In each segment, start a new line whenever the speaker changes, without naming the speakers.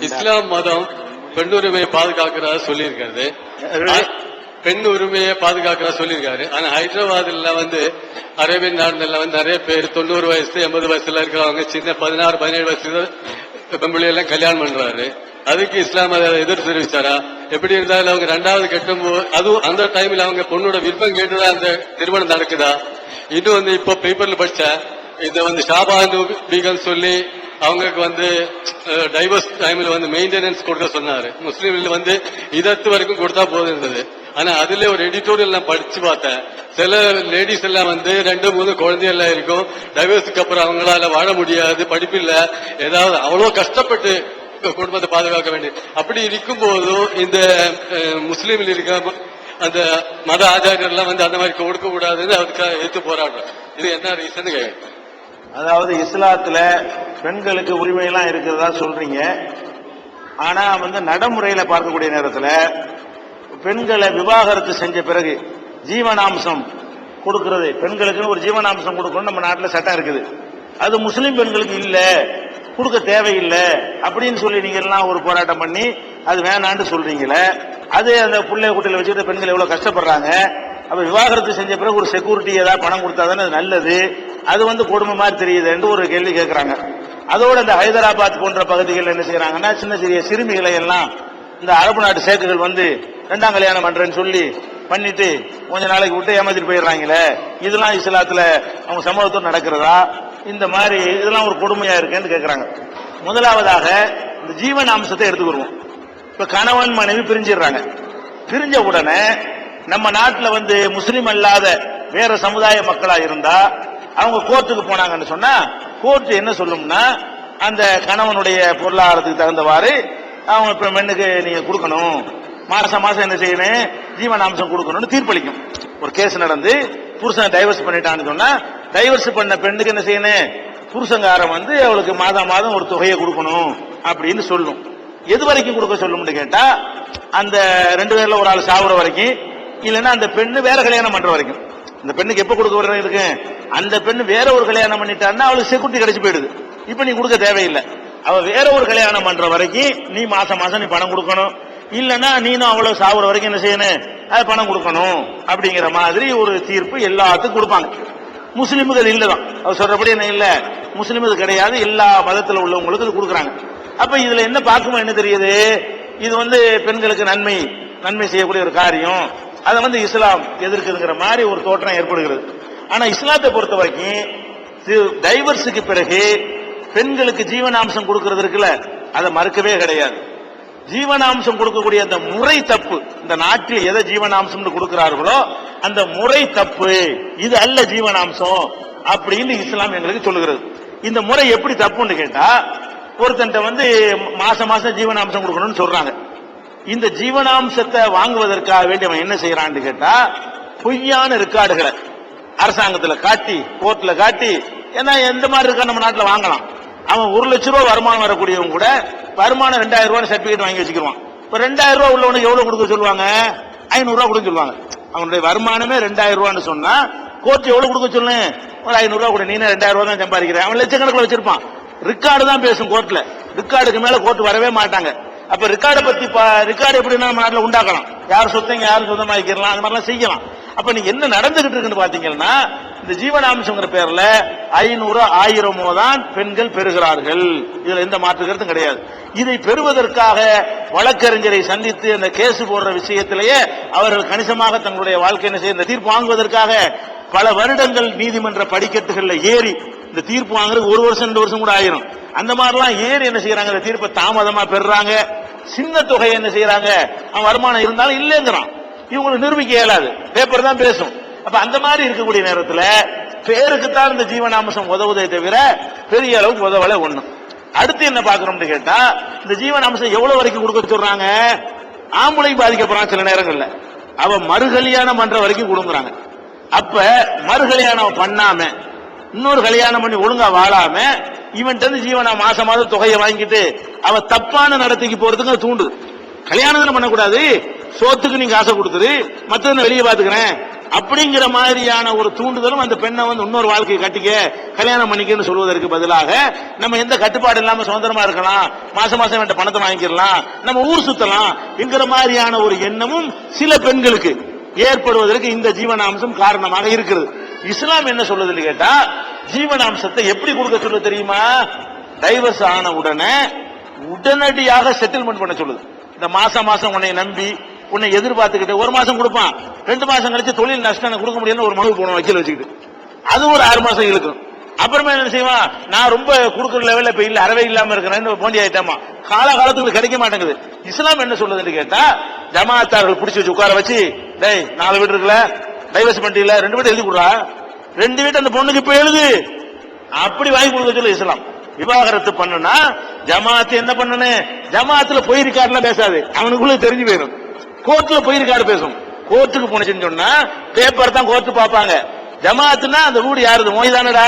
இஸ்லாம் மதம் பெண் உரிமையை பாதுகாக்கிறதா சொல்லியிருக்காரு. பெண் உரிமையை பாதுகாக்கிறதா சொல்லியிருக்காரு. ஆனா ஹைதராபாத்ல அரேபியன் நாடுல நிறைய பேர் 90 வயசு 80 வயசுல இருக்கிறவங்க சின்ன 16 17 வயசுல பெண்பிள்ளை எல்லாம் கல்யாணம் பண்றாரு. அதுக்கு இஸ்லாம் அதை எதிர்த்து தெரிவிச்சாரா? எப்படி இருந்தாலும் அவங்க ரெண்டாவது கட்டும்போது அதுவும் அந்த டைம்ல அவங்க பொண்ணோட விருப்பம் கேட்டுதான் அந்த திருமணம் நடக்குதா? இன்னும் இப்ப பேப்பர்ல படிச்ச இத ஷாபாந்து பீகம் சொல்லி அவங்களுக்கு டைவர்ஸ் டைம்ல மெயின்டெனன்ஸ் கொடுக்க சொன்னாரு. முஸ்லீம்ல இதத்து வரைக்கும் கொடுத்தா போதும் இருந்தது. ஆனா அதுல ஒரு எடிட்டோரியல் நான் படிச்சு பார்த்தேன். சில லேடிஸ் எல்லாம் 2-3 குழந்தைகள் இருக்கும். டைவர்ஸுக்கு அப்புறம் அவங்களால வாழ முடியாது, படிப்பில்ல, ஏதாவது அவ்வளவு கஷ்டப்பட்டு குடும்பத்தை பாதுகாக்க வேண்டிய அப்படி இருக்கும் போதும் இந்த முஸ்லீம்ல இருக்க அந்த மத ஆச்சாரியர் எல்லாம் அந்த மாதிரி கொடுக்க கூடாதுன்னு அதுக்காக எடுத்து போராடுறோம். இது என்ன ரீசன்?
அதாவது இஸ்லாத்துல பெண்களுக்கு உரிமை எல்லாம் இருக்கிறதா சொல்றீங்க. ஆனா நடைமுறையில பார்க்கக்கூடிய நேரத்துல பெண்களை விவாகரத்து செஞ்ச பிறகு ஜீவனாம்சம் கொடுக்கிறது, பெண்களுக்கு ஒரு ஜீவனாம்சம் கொடுக்கணும் நம்ம நாட்டில் சட்டம் இருக்குது. அது முஸ்லிம் பெண்களுக்கு இல்ல, கொடுக்க தேவையில்லை அப்படின்னு சொல்லி நீங்க எல்லாம் ஒரு போராட்டம் பண்ணி அது வேணான்னு சொல்றீங்களே. அது அந்த பிள்ளை குட்டியில வச்சுட்டு பெண்கள் எவ்வளவு கஷ்டப்படுறாங்க. அப்ப விவாகரத்து செஞ்ச பிறகு ஒரு செக்யூரிட்டி ஏதாவது பணம் கொடுத்தாதானே அது நல்லது. அது கொடுமை மாதிரி தெரியுது என்று ஒரு கேள்வி கேட்கிறாங்க. அதோட இந்த ஹைதராபாத் போன்ற பகுதிகள் என்ன செய்யறாங்கன்னா சின்ன சிறிய சிறுமிகளை எல்லாம் இந்த அரபு நாட்டு சேக்குகள் 2ஆம் கல்யாணம் பண்றேன்னு சொல்லி பண்ணிட்டு கொஞ்ச நாளைக்கு விட்டு ஏமாத்திட்டு போயிடுறாங்களே. இதெல்லாம் இஸ்லாத்துல அவங்க சமூகத்தோடு நடக்கிறதா? இந்த மாதிரி இதெல்லாம் ஒரு கொடுமையா இருக்குன்னு கேட்கிறாங்க. முதலாவதாக இந்த ஜீவன் அம்சத்தை எடுத்துக்கிடுவோம். இப்ப கணவன் மனைவி பிரிஞ்சிடுறாங்க. பிரிஞ்ச உடனே நம்ம நாட்டில் முஸ்லிம் அல்லாத வேற சமுதாய மக்களா இருந்தா அவங்க கோர்ட்டுக்கு போனாங்கன்னு சொன்னா கோர்ட் என்ன சொல்லும்னா அந்த கணவனுடைய பொருளாதாரத்துக்கு தகுந்தவாறு அவங்க இப்ப பெண்ணுக்கு நீங்க கொடுக்கணும், மாசம் மாசம் என்ன செய்யணும், ஜீவனாம்சம் கொடுக்கணும்னு தீர்ப்பளிக்கும். ஒரு கேஸ் நடந்து புருஷன் டைவர்ஸ் பண்ணிட்டான்னு சொன்னா டைவர்ஸ் பண்ண பெண்ணுக்கு என்ன செய்யணும், புருஷங்காரம் அவளுக்கு மாதம் மாதம் ஒரு தொகையை கொடுக்கணும் அப்படின்னு சொல்லும். எது வரைக்கும் கொடுக்க சொல்லும்னு கேட்டா அந்த 2 பேர்ல ஒரு ஆள் சாவுற வரைக்கும், இல்லைன்னா அந்த பெண்ணு வேற கல்யாணம் பண்ற வரைக்கும். இந்த பெண்ணுக்கு எப்ப கொடுக்க வர இருக்கு, அந்த பெண்ணு வேற ஒரு கல்யாணம் பண்ணிட்டான்னா அவளுக்கு செக்யூரிட்டி கிடைச்சு போயிடுது. இப்ப நீ கொடுக்க தேவையில்லை. அவ வேற ஒரு கல்யாணம் பண்ற வரைக்கும் நீ மாசம் மாசம் நீ பணம் கொடுக்கணும், இல்லன்னா நீனும் அவ்வளவு சாவுற வரைக்கும் என்ன செய்யணும், அது பணம் கொடுக்கணும் அப்படிங்கிற மாதிரி ஒரு தீர்ப்பு எல்லாத்துக்கும் கொடுப்பாங்க. முஸ்லிம்கள் இல்லதான், அவர் சொல்றபடி என்ன இல்ல, முஸ்லிம்கள் கிடையாது, எல்லா மதத்தில் உள்ளவங்களுக்கு இது கொடுக்குறாங்க. அப்ப இதுல என்ன பார்க்குமா என்ன தெரியுது, இது பெண்களுக்கு நன்மை செய்யக்கூடிய ஒரு காரியம். அதை இஸ்லாம் எதிர்க்குதுங்கிற மாதிரி ஒரு தோற்றம் ஏற்படுகிறது. ஆனா இஸ்லாத்தை பொறுத்த வரைக்கும் டைவர்ஸுக்கு பிறகு பெண்களுக்கு ஜீவனாம்சம் கொடுக்கிறது இருக்குல்ல, அதை மறுக்கவே கிடையாது. ஜீவனாம்சம் கொடுக்கக்கூடிய அந்த முறை தப்பு. இந்த நாட்டில் எதை ஜீவனாம்சம் கொடுக்கிறார்களோ அந்த முறை தப்பு, இது அல்ல ஜீவனாம்சம் அப்படின்னு இஸ்லாம் எங்களுக்கு சொல்லுகிறது. இந்த முறை எப்படி தப்புன்னு கேட்டா, ஒருத்தன்ட்ட மாசம் மாசம் ஜீவனாம்சம் கொடுக்கணும்னு சொல்றாங்க. இந்த ஜீவனாம்சத்தை வாங்குவதற்காக வேண்டி அவன் என்ன செய்யறான்னு கேட்டா, பொய்யான ரெக்கார்டுகளை அரசாங்கத்துல காட்டி கோர்ட்ல காட்டி, ஏன்னா எந்த மாதிரி இருக்கா நம்ம நாட்டில் வாங்கலாம். அவன் 1 லட்சம் ரூபாய் வருமானம் வரக்கூடியவங்க கூட வருமானம் 2000 ரூபாய் சர்டிபிகேட் வாங்கி வச்சுக்குவான். இப்ப 2000 ரூபாய் உள்ளவனுக்கு எவ்வளவு கொடுக்க சொல்லுவாங்க, 500 ரூபாய் கொடுக்க சொல்லுவாங்க. அவனுடைய வருமானமே 2000 ரூபான்னு சொன்னா கோர்ட் எவ்வளவு கொடுக்க சொல்லு, ஒரு 500 ரூபாய் கூட, நீ 2000 ரூபாய் தான் சம்பாதிக்கிறேன். அவன் லட்சக்கணக்கில் வச்சிருப்பான். ரெக்கார்டு தான் பேசும் கோர்ட்ல, ரெக்கார்டுக்கு மேல கோர்ட் வரவே மாட்டாங்க. அப்ப ரெக்கார்டை பத்தி ரெக்கார்டு எப்படி நம்ம நாட்டில் உண்டாக்கலாம், யார் சொத்தங்க யாரும் சொந்தமாக்கிடலாம், அந்த மாதிரிலாம் செய்யலாம். அப்ப நீங்க என்ன நடந்துகிட்டு இருக்குன்னு பாத்தீங்கன்னா, இந்த ஜீவனாம்சங்கிற பேர்ல 500 1000 தான் பெண்கள் பெறுகிறார்கள். இதுல எந்த மாற்று கருத்தும் கிடையாது. இதை பெறுவதற்காக வழக்கறிஞரை சந்தித்து அந்த கேஸ் போடுற விஷயத்திலேயே அவர்கள் கணிசமாக தங்களுடைய வாழ்க்கை என்ன செய்ய, இந்த தீர்ப்பு வாங்குவதற்காக பல வருடங்கள் நீதிமன்ற படிக்கட்டுகள்ல ஏறி இந்த தீர்ப்பு வாங்குறது 1 வருஷம் 2 வருஷம் கூட ஆயிரும். அந்த மாதிரிலாம் ஏறி என்ன செய்யறாங்க, இந்த தீர்ப்பை தாமதமா பெறாங்க. சின்ன தொகை என்ன செய்யறாங்க, அவன் வருமானம் இருந்தாலும் இல்லைங்கிறான். இவங்களுக்கு நிரூபிக்க இயலாது, பேப்பர் தான் பேசும். அப்ப அந்த மாதிரி இருக்கக்கூடிய நேரத்தில் பேருக்குத்தான் இந்த ஜீவனாம்சம் உதவுதே தவிர பெரிய அளவுக்கு உதவலை ஒண்ணு. அடுத்து என்ன பாக்குறோம்னு கேட்டா, இந்த ஜீவனாம்சம் எவ்வளவு வரைக்கும் கொடுக்க சொல்றாங்க, ஆம்பளை பாதிக்கப்படுறான் சில நேரங்கள்ல, அவன் மறுகல்யாணம் பண்ற வரைக்கும் கொடுக்குறாங்க. அப்ப மறுகல்யாணம் பண்ணாம இன்னொரு கல்யாணம் பண்ணி ஒழுங்கா வாழாம இவன் ஜீவனா மாசம் மாதம் தொகையை வாங்கிட்டு அவ தப்பான நடத்தைக்கு போறதுக்கு தூண்டு. கல்யாணம் பண்ணக்கூடாது, சோத்துக்கு நீங்க ஆசை கொடுத்துரு, மத்தது வெளியே பாத்துக்கிறேன் அப்படிங்கிற மாதிரியான ஒரு தூண்டுதலும் அந்த பெண்ணை வந்து இன்னொரு வாழ்க்கையை கட்டிக்க கல்யாணம் பண்ணிக்கன்னு சொல்வதற்கு பதிலாக நம்ம எந்த கட்டுப்பாடு இல்லாம சுதந்திரமா இருக்கலாம், மாசம் மாசம் வேண்ட பணத்தை வாங்கிக்கலாம், நம்ம ஊர் சுத்தலாம் என்கிற மாதிரியான ஒரு எண்ணமும் சில பெண்களுக்கு ஏற்படுவதற்கு இந்த ஜீவனாம்சம் காரணமாக இருக்கிறது. இஸ்லாம் என்ன சொல்லுதுன்னு கேட்டா, ஜீவனாம்சத்தை எப்படி கொடுக்க சொல்ல தெரியுமா? டைவர்ஸ் ஆன உடனே உடனடியாக செட்டில்மெண்ட் பண்ண சொல்லுது. இந்த மாசம் மாசம் உன்னை நம்பி உன்னை எதிர்பார்த்துக்கிட்டு ஒரு மாசம் கொடுப்பான், 2 மாசம் கழிச்சு தொழில் நஷ்டம் கொடுக்க முடியும்னு ஒரு மனு போனோம் வக்கீல் வச்சுக்கிட்டு, அது ஒரு 6 மாசம் இழுக்கும். அப்புறமா என்ன செய்வான், நான் ரொம்ப கொடுக்குற லெவல்ல இப்ப இல்ல, அறவே இல்லாம இருக்கிறேன்னு போண்டி ஆயிட்டாமா, காலகாலத்துக்கு கிடைக்க மாட்டேங்குது. இஸ்லாம் என்ன சொல்லுதுன்னு கேட்டா, ஜமாத்தார்கள் பிடிச்சி வச்சு உட்கார வச்சு, டேய் 4 வீடு இருக்குல்ல, டைவர்ஸ் பண்ணிட்டீங்களா, 2 வீட்டு எழுதி கொடுறா, 2 வீட்டு அந்த பொண்ணுக்கு இப்ப எழுது, அப்படி வாங்கி கொடுக்க சொல்லு இஸ்லாம். விவாகரத்து பண்ணுனா ஜமாத்து என்ன பண்ணனு, ஜமாத்துல போயிருக்காருலாம் பேசாது, அவனுக்குள்ள தெரிஞ்சு போயிடும். கோர்ட்ல போயிருக்காரு பேசும். கோர்ட்டுக்கு போனச்சுன்னு சொன்னா பேப்பர் தான் கோர்ட்டு பாப்பாங்க. ஜமாத்துனா அந்த வீடு யாருது, மோய்தானடா,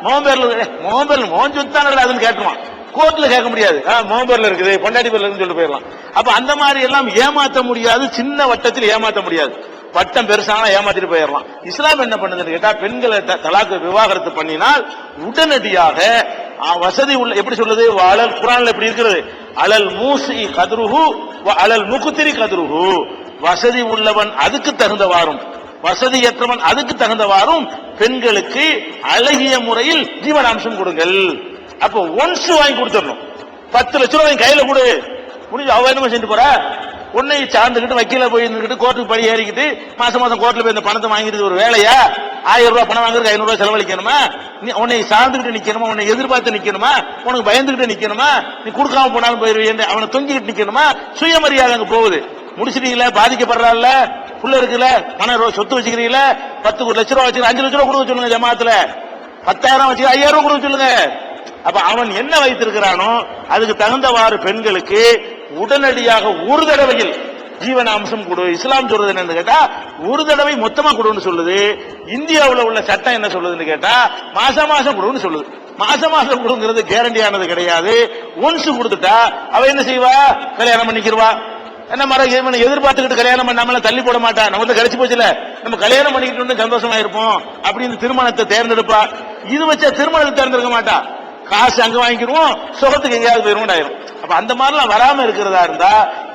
மோம்பேர்ல மோஞ்சொத்தானடா அதுன்னு கேட்டுவான். கோர்ட்ல கேட்க முடியாது, மோம்பேர்ல இருக்குது பொண்டாட்டி பேர்ல இருக்குன்னு சொல்லிட்டு போயிடலாம். அப்ப அந்த மாதிரி எல்லாம் ஏமாத்த முடியாது, சின்ன வட்டத்தில் ஏமாத்த முடியாது, வட்டம் பெருசான ஏமாத்திட்டு போயிடலாம். இஸ்லாம் என்ன பண்ணுதுன்னு கேட்டா, பெண்களை தலாக்கு விவாகரத்து பண்ணினால் உடனடியாக வசதி உள்ள, எப்படி சொல்லுது, அலல் குர்ஆன்ல எப்படி இருக்கிறது, அலல் மூசி கதுருஹு அலல் முகுத்திரி கதுருஹு, வசதி உள்ளவன் அதுக்கு தகுந்தவாறும் வசதியற்றவன் அதுக்கு தகுந்தவாறும் பெண்களுக்கு அழகிய முறையில் ஜீவனாம்சம் கொடுங்கள். அப்ப ஒன்ஸ் வாங்கி கொடுத்துடணும். 10 லட்சம் ரூபாய் கையில கொடு, முடிஞ்சு அவ என்ன செஞ்சு போற, உன்னை சார்ந்துக்கிட்டு வக்கீல போய் இருந்துக்கிட்டு கோர்ட்டுக்கு படி ஏறிக்கிட்டு மாசம் மாசம் கோர்ட்ல போய் இந்த பணத்தை வாங்கிட்டு ஒரு வேலையா? 1000 ரூபாய் பணம் வாங்குறதுக்கு 500 ரூபாய் செலவழிக்கணுமா? உன்னை சார்ந்துக்கிட்டு நிக்கணுமா, உன்னை எதிர்பார்த்து நிக்கணுமா, உனக்கு பயந்துகிட்டு நிக்கணுமா, நீ கொடுக்காம போனாலும் போயிருவேன் அவனை தொங்கிக்கிட்டு நிக்கணுமா? சுயமரியாதை அங்க போகுது. முடிச்சிட்டீங்களா, பாதிக்கப்படுறாள், புள்ள இருக்குல்ல, பணம் சொத்து வச்சுக்கிறீங்களா, 10 லட்சம் ரூபாய் வச்சுக்க 5 லட்சம் ரூபாய் கொடுக்க சொல்லுங்க, ஜமாத்துல 10,000 வச்சுக்க 5,000 ரூபாய் கொடுக்க சொல்லுங்க. அப்ப அவன் என்ன வைத்திருக்கிறானோ அதுக்கு தகுந்தவாறு பெண்களுக்கு உடனடியாக ஒரு தடவையில் ஜீவனாம்சம் கொடு. இஸ்லாம் சொல்றது என்னன்னு கேட்டா, ஒரு தடவை மொத்தமா கொடுன்னு சொல்லுது. இந்தியாவில் உள்ள சட்டம் என்ன சொல்லுதுன்னு கேட்டா, மாசம் மாசம் கொடுன்னு சொல்லுது. மாசம் மாசம் கொடுங்கிறது கேரண்டியானது கிடையாது. ஒன்ஸ் கொடுத்துட்டா அவ என்ன செய்வா, கல்யாணம் பண்ணிக்கிறவா. என்ன மரம் எதிர்பார்த்துக்கிட்டு கல்யாணம் பண்ணாமல தள்ளி போட மாட்டா, நம்ம கிடைச்சு போச்சுல, நம்ம கல்யாணம் பண்ணிக்கிட்டு சந்தோஷமா இருப்போம் அப்படின்னு திருமணத்தை தேர்ந்தெடுப்பா. இது வச்சா திருமணத்தை தேர்ந்தெடுக்க மாட்டா, காசு அங்க வாங்கிடுவோம், சுகத்துக்கு எங்கேயாவது போயிருவோம் ஆயிரும். அப்ப அந்த மாதிரிலாம் வராம இருக்கிறதா இருந்தா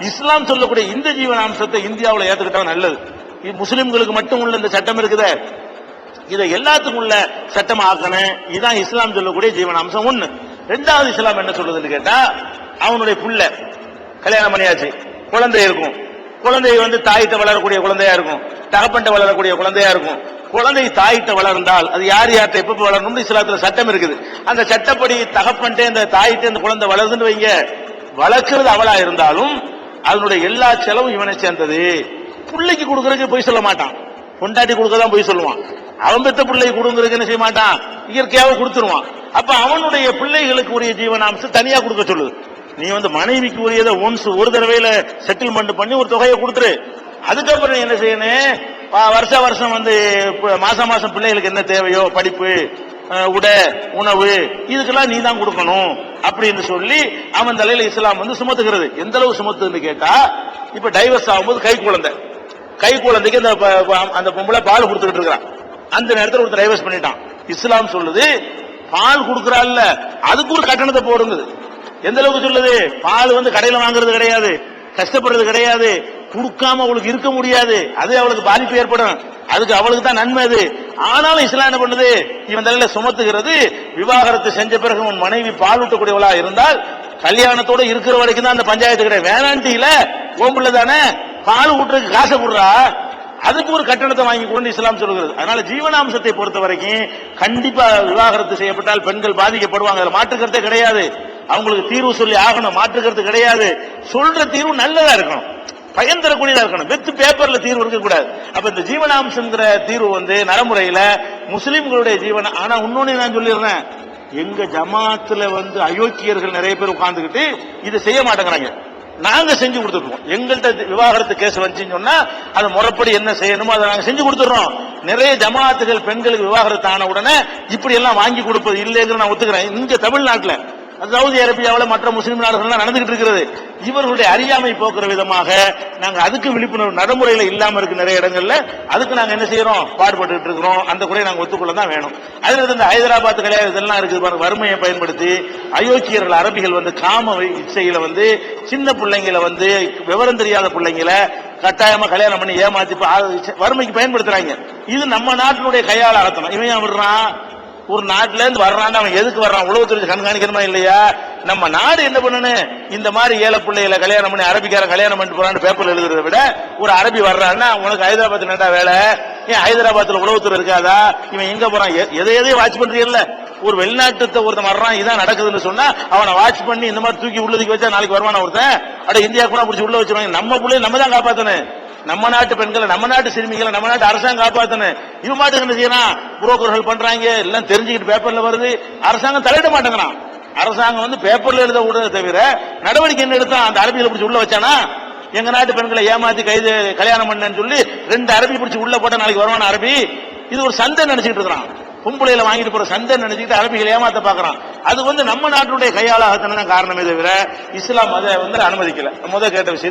இஸ்லாம் சொல்லக்கூடிய இந்த ஜீவனாம்சத்தை இந்தியாவில் ஏத்துக்கிட்டா நல்லது. முஸ்லிம்களுக்கு மட்டும் உள்ள இந்த சட்டம் இருக்குதே, இதை எல்லாத்துக்கும் உள்ள சட்டம் ஆக்கணும். இதுதான் இஸ்லாம் சொல்லக்கூடிய ஜீவனாம்சம். 1. 2வது இஸ்லாம் என்ன சொல்றதுன்னு கேட்டா, அவனுடைய புள்ள கல்யாணம் பண்ணியாச்சு, குழந்தை இருக்கும், குழந்தை வந்து தாயிட்ட வளரக்கூடிய குழந்தையா இருக்கும், தகப்பன்ட்ட வளரக்கூடிய குழந்தையா இருக்கும். குழந்தை தாயிட்ட வளர்ந்தால் அது யார் யார்கிட்ட எப்ப வளரணும்னு இஸ்லாத்துல சட்டம் இருக்குது. அந்த சட்டப்படி தகப்பன்ட்டே இந்த தாயிட்ட இந்த குழந்தை வளருதுன்னு வைங்க, வளர்க்கிறது அவளா இருந்தாலும் அதனுடைய எல்லா செலவும் இவனை சேர்ந்தது. பிள்ளைக்கு கொடுக்கறதுக்கு போய் சொல்ல மாட்டான், பொண்டாட்டி கொடுக்கதான் போய் சொல்லுவான். அவன் பெத்த பிள்ளைக்கு கொடுக்கறதுக்கு என்ன செய்ய மாட்டான், இயற்கையாக கொடுத்துருவான். அப்ப அவனுடைய பிள்ளைகளுக்கு உரிய ஜீவனாம்சம் தனியா கொடுக்க சொல்லுது. நீ வந்து மனைவிக்கு உரியதை ஒன்ஸ் ஒரு தடவையில செட்டில்மெண்ட் பண்ணி ஒரு தொகையை கொடுத்துரு. அதுக்கப்புறம் என்ன செய்யணும், வருஷம் வந்து மாசம் மாசம் பிள்ளைகளுக்கு என்ன தேவையோ, படிப்பு, உடை, உணவு, இதுக்கெல்லாம் நீ தான் கொடுக்கணும் அப்படின்னு சொல்லி அவன் தலையில இஸ்லாம் வந்து சுமத்துகிறது. எந்த அளவு சுமத்துன்னு கேட்டா, இப்ப டைவர்ஸ் ஆகும்போது கை குழந்தைக்கு அந்த பொம்பளை பால் கொடுத்துக்கிட்டு இருக்கிறான். அந்த நேரத்தில் ஒரு டைவர்ஸ் பண்ணிட்டான். இஸ்லாம் சொல்லுது, பால் கொடுக்கறாள் அதுக்கு ஒரு கட்டணத்தை போடுங்குது. எந்த அளவுக்கு சொல்லுது, பால் வந்து கடையில வாங்குறது கிடையாது, கஷ்டப்படுறது கிடையாது, கொடுக்காம அவளுக்கு இருக்க முடியாது, அது அவளுக்கு பாதிப்பு ஏற்படும், அதுக்கு அவளுக்கு தான் நன்மை. அது ஆனாலும் இஸ்லாம் என்ன பண்ணுது, இவன் தலையில சுமத்துகிறது. விவாகரத்து செஞ்ச பிறகு உன் மனைவி பால் ஊட்டக்கூடியவளா இருந்தால் கல்யாணத்தோட இருக்கிற வரைக்கும் தான் அந்த பஞ்சாயத்து கிடையாது, வேணாண்டியில ஓம்புல தானே பால் ஊட்டுறதுக்கு காசை கொடுறா, அதுக்கு ஒரு கட்டணத்தை வாங்கி கொண்டு இஸ்லாம் சொல்கிறது. அதனால ஜீவனாம்சத்தை பொறுத்த வரைக்கும் கண்டிப்பா விவாகரத்து செய்யப்பட்டால் பெண்கள் பாதிக்கப்படுவாங்க, அதுல மாற்றுக்கருத்தே கிடையாது. அவங்களுக்கு தீர்வு சொல்லி ஆகணும், மாற்றுக்கருத்து கிடையாது. சொல்ற தீர்வு நல்லதா இருக்கணும், பயன் தரக்கூடியதா இருக்கணும், வெத்து பேப்பர்ல தீர்வு இருக்க கூடாது. அப்ப இந்த ஜீவனாம்சங்கிற தீர்வு வந்து நடைமுறையில முஸ்லிம்களுடைய ஜீவன. ஆனா இன்னொன்னு நான் சொல்லிடுறேன், எங்க ஜமாத்துல வந்து அயோக்கியர்கள் நிறைய பேர் உட்கார்ந்துகிட்டு இதை செய்ய மாட்டேங்கிறாங்க. நாங்க செஞ்சு கொடுத்துருக்கோம். எங்கள்கிட்ட விவாகரத்து கேஸ் வந்துச்சுன்னு சொன்னா அது முறைப்படி என்ன செய்யணுமோ அதை நாங்க செஞ்சு கொடுத்துறோம். நிறைய ஜமாத்துகள் பெண்களுக்கு விவாகரத்து ஆன உடனே இப்படி எல்லாம் வாங்கி கொடுப்பது இல்லைங்கிற நான் ஒத்துக்கிறேன். இங்க தமிழ்நாட்டில் சவுதி அரேபியாவில் மற்ற முஸ்லிம் நாடுகள்லாம் நடந்துகிட்டு இருக்கிறது. இவர்களுடைய அறியாமை போக்குற விதமாக நாங்க அதுக்கு விழிப்புணர்வு நடைமுறையில இல்லாம இருக்கு நிறைய இடங்கள்ல. அதுக்கு நாங்க என்ன செய்யறோம், பாடுபட்டு இருக்கிறோம். அந்த குறையை நாங்க ஒத்துக்கொள்ள தான் வேணும். அதுல இந்த ஹைதராபாத் கல்யாணம் இதெல்லாம் இருக்குது பாருங்க, வறுமையை பயன்படுத்தி அயோக்கியர்கள் அரபிகள் வந்து காம இச்சையில வந்து சின்ன பிள்ளைங்களை வந்து விவரம் தெரியாத பிள்ளைங்களை கட்டாயமா கல்யாணம் பண்ணி ஏமாத்தி வறுமைக்கு பயன்படுத்துறாங்க. இது நம்ம நாட்டினுடைய கையாள ஆகத்தணும். இவன் விடுறான், ஒரு நாட்டில இருந்து வர்றான், அவன் எதுக்கு வர்றான், உளவுத்துறை கண்காணிக்கணுமா இல்லையா? நம்ம நாடு என்ன பண்ணணும், இந்த மாதிரி ஏழை பிள்ளைகளை கல்யாணம் பண்ணி அரபிக்கார கல்யாணம் பண்ணிட்டு போறான்னு பேப்பர்ல எழுதுறதை விட ஒரு அரபி வர்றான்னா உனக்கு ஹைதராபாத் என்னடா வேலை, ஏன் ஹைதராபாத்ல உளவுத்துறை இருக்காதா, இவன் எங்க போறான், எதையோ வாட்ச் பண்றீங்கல்ல. ஒரு வெளிநாட்டு ஒருத்தன் வர்றான், இதான் நடக்குதுன்னு சொன்னா அவனை வாட்ச் பண்ணி இந்த மாதிரி தூக்கி உள்ளதுக்கு வச்சா நாளைக்கு வருவான ஒருத்தன், அட இந்தியா கூட பிடிச்சி உள்ள வச்சிருவாங்க. நம்ம பிள்ளைய நம்ம தான் காப்பாத்தணும், நம்ம நாட்டு பெண்களை, நம்ம நாட்டு சிறுமிகளை நம்ம நாட்டு அரசாங்கம் காப்பாத்தணும். இவன் மாட்டுக்கு என்ன செய்யறான், புரோக்கர்கள் பண்றாங்க, எல்லாம் தெரிஞ்சுக்கிட்டு பேப்பர்ல வருது, அரசாங்கம் தலையிட மாட்டேங்கிறான். அரசாங்கம் வந்து பேப்பர்ல எழுத விடுறத தவிர நடவடிக்கை என்ன எடுத்தான், அந்த அரபிகளை பிடிச்சி உள்ள வச்சானா? எங்க நாட்டு பெண்களை ஏமாத்தி கைது கல்யாணம் பண்ணு சொல்லி 2 அரபி பிடிச்சி உள்ள போட்டா நாளைக்கு வருவான அரபி? இது ஒரு சந்தை நினைச்சுக்கிட்டு இருக்கிறான், பொம்பளையில வாங்கிட்டு போற சந்தை நினைச்சுக்கிட்டு அரபிகளை ஏமாத்த பாக்குறான். அது வந்து நம்ம நாட்டுடைய கையாளாகத்தான காரணமே தவிர இஸ்லாம் அதை வந்து அனுமதிக்கல. கேட்ட விஷயம்